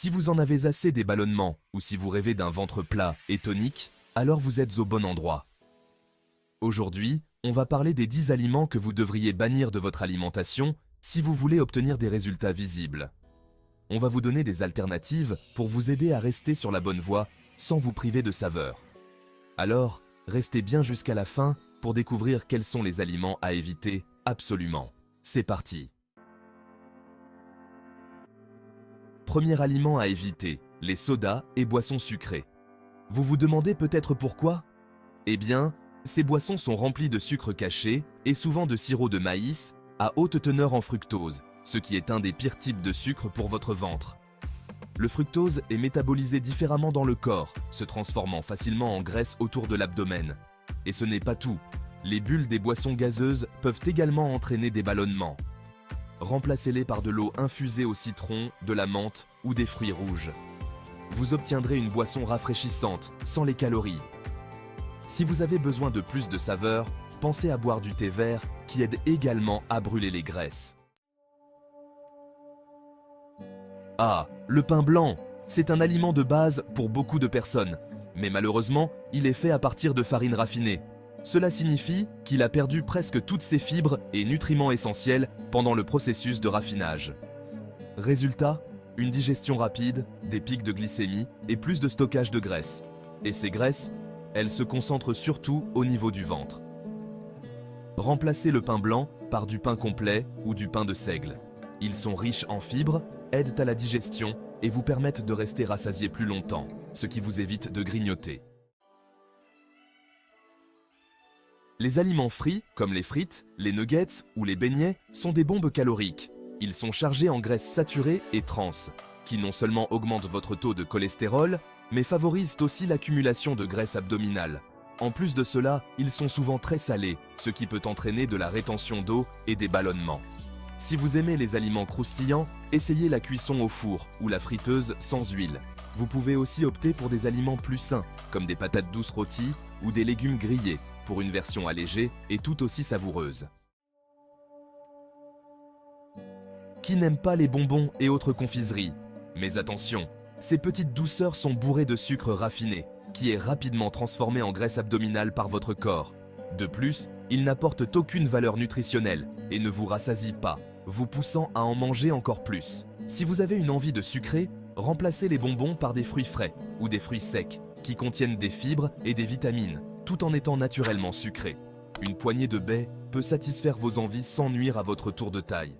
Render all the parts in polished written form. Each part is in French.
Si vous en avez assez des ballonnements ou si vous rêvez d'un ventre plat et tonique, alors vous êtes au bon endroit. Aujourd'hui, on va parler des 10 aliments que vous devriez bannir de votre alimentation si vous voulez obtenir des résultats visibles. On va vous donner des alternatives pour vous aider à rester sur la bonne voie sans vous priver de saveur. Alors, restez bien jusqu'à la fin pour découvrir quels sont les aliments à éviter absolument. C'est parti! Premier aliment à éviter, les sodas et boissons sucrées. Vous vous demandez peut-être pourquoi? Eh bien, ces boissons sont remplies de sucre caché et souvent de sirop de maïs à haute teneur en fructose, ce qui est un des pires types de sucre pour votre ventre. Le fructose est métabolisé différemment dans le corps, se transformant facilement en graisse autour de l'abdomen. Et ce n'est pas tout. Les bulles des boissons gazeuses peuvent également entraîner des ballonnements. Remplacez-les par de l'eau infusée au citron, de la menthe ou des fruits rouges. Vous obtiendrez une boisson rafraîchissante, sans les calories. Si vous avez besoin de plus de saveur, pensez à boire du thé vert qui aide également à brûler les graisses. Ah, le pain blanc, c'est un aliment de base pour beaucoup de personnes, mais malheureusement, il est fait à partir de farine raffinée. Cela signifie qu'il a perdu presque toutes ses fibres et nutriments essentiels pendant le processus de raffinage. Résultat, une digestion rapide, des pics de glycémie et plus de stockage de graisse. Et ces graisses, elles se concentrent surtout au niveau du ventre. Remplacez le pain blanc par du pain complet ou du pain de seigle. Ils sont riches en fibres, aident à la digestion et vous permettent de rester rassasié plus longtemps, ce qui vous évite de grignoter. Les aliments frits, comme les frites, les nuggets ou les beignets, sont des bombes caloriques. Ils sont chargés en graisses saturées et trans, qui non seulement augmentent votre taux de cholestérol, mais favorisent aussi l'accumulation de graisse abdominale. En plus de cela, ils sont souvent très salés, ce qui peut entraîner de la rétention d'eau et des ballonnements. Si vous aimez les aliments croustillants, essayez la cuisson au four ou la friteuse sans huile. Vous pouvez aussi opter pour des aliments plus sains, comme des patates douces rôties ou des légumes grillés, pour une version allégée et tout aussi savoureuse. Qui n'aime pas les bonbons et autres confiseries? Mais attention, ces petites douceurs sont bourrées de sucre raffiné, qui est rapidement transformé en graisse abdominale par votre corps. De plus, ils n'apportent aucune valeur nutritionnelle et ne vous rassasient pas, vous poussant à en manger encore plus. Si vous avez une envie de sucré, remplacez les bonbons par des fruits frais ou des fruits secs, qui contiennent des fibres et des vitamines, tout en étant naturellement sucrés. Une poignée de baies peut satisfaire vos envies sans nuire à votre tour de taille.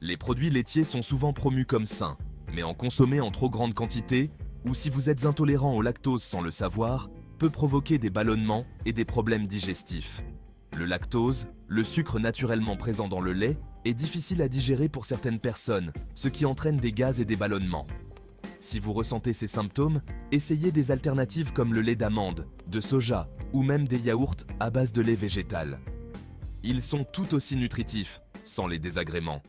Les produits laitiers sont souvent promus comme sains, mais en consommer en trop grande quantité, ou si vous êtes intolérant au lactose sans le savoir, peut provoquer des ballonnements et des problèmes digestifs. Le lactose, le sucre naturellement présent dans le lait, est difficile à digérer pour certaines personnes, ce qui entraîne des gaz et des ballonnements. Si vous ressentez ces symptômes, essayez des alternatives comme le lait d'amande, de soja ou même des yaourts à base de lait végétal. Ils sont tout aussi nutritifs, sans les désagréments.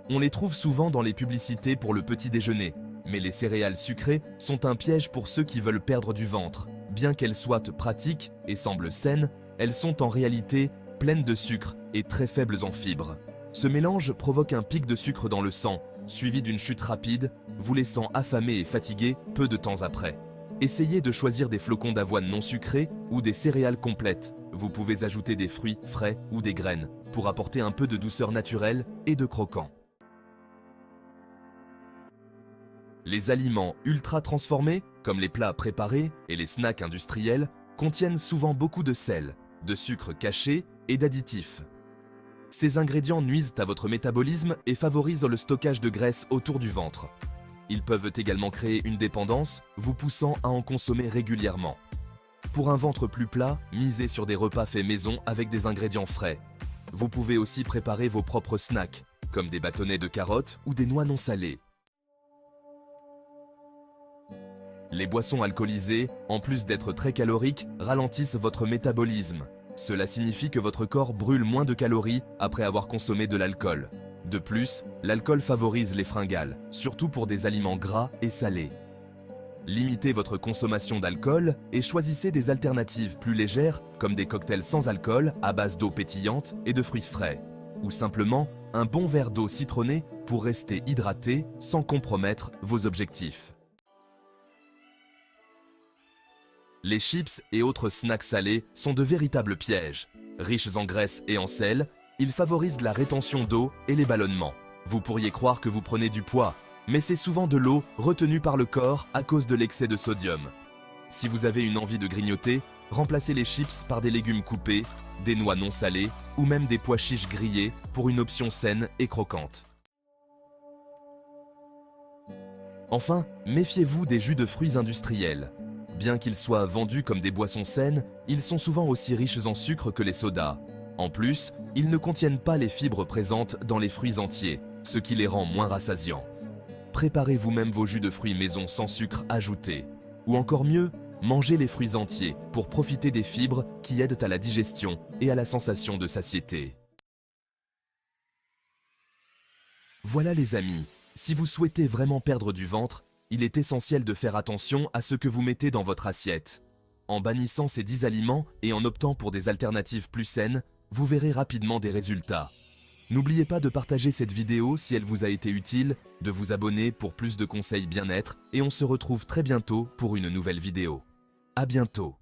On les trouve souvent dans les publicités pour le petit déjeuner, mais les céréales sucrées sont un piège pour ceux qui veulent perdre du ventre. Bien qu'elles soient pratiques et semblent saines, elles sont en réalité pleines de sucre et très faibles en fibres. Ce mélange provoque un pic de sucre dans le sang, suivi d'une chute rapide, vous laissant affamé et fatigué peu de temps après. Essayez de choisir des flocons d'avoine non sucrés ou des céréales complètes. Vous pouvez ajouter des fruits frais ou des graines pour apporter un peu de douceur naturelle et de croquant. Les aliments ultra transformés, comme les plats préparés et les snacks industriels, contiennent souvent beaucoup de sel, de sucre caché et d'additifs. Ces ingrédients nuisent à votre métabolisme et favorisent le stockage de graisse autour du ventre. Ils peuvent également créer une dépendance, vous poussant à en consommer régulièrement. Pour un ventre plus plat, misez sur des repas faits maison avec des ingrédients frais. Vous pouvez aussi préparer vos propres snacks, comme des bâtonnets de carottes ou des noix non salées. Les boissons alcoolisées, en plus d'être très caloriques, ralentissent votre métabolisme. Cela signifie que votre corps brûle moins de calories après avoir consommé de l'alcool. De plus, l'alcool favorise les fringales, surtout pour des aliments gras et salés. Limitez votre consommation d'alcool et choisissez des alternatives plus légères comme des cocktails sans alcool à base d'eau pétillante et de fruits frais. ou simplement un bon verre d'eau citronnée pour rester hydraté sans compromettre vos objectifs. Les chips et autres snacks salés sont de véritables pièges. Riches en graisse et en sel, ils favorisent la rétention d'eau et les ballonnements. Vous pourriez croire que vous prenez du poids, mais c'est souvent de l'eau retenue par le corps à cause de l'excès de sodium. Si vous avez une envie de grignoter, remplacez les chips par des légumes coupés, des noix non salées ou même des pois chiches grillés pour une option saine et croquante. Enfin, méfiez-vous des jus de fruits industriels. Bien qu'ils soient vendus comme des boissons saines, ils sont souvent aussi riches en sucre que les sodas. En plus, ils ne contiennent pas les fibres présentes dans les fruits entiers, ce qui les rend moins rassasiants. Préparez vous-même vos jus de fruits maison sans sucre ajouté. Ou encore mieux, mangez les fruits entiers pour profiter des fibres qui aident à la digestion et à la sensation de satiété. Voilà les amis, si vous souhaitez vraiment perdre du ventre, il est essentiel de faire attention à ce que vous mettez dans votre assiette. En bannissant ces 10 aliments et en optant pour des alternatives plus saines, vous verrez rapidement des résultats. N'oubliez pas de partager cette vidéo si elle vous a été utile, de vous abonner pour plus de conseils bien-être et on se retrouve très bientôt pour une nouvelle vidéo. À bientôt.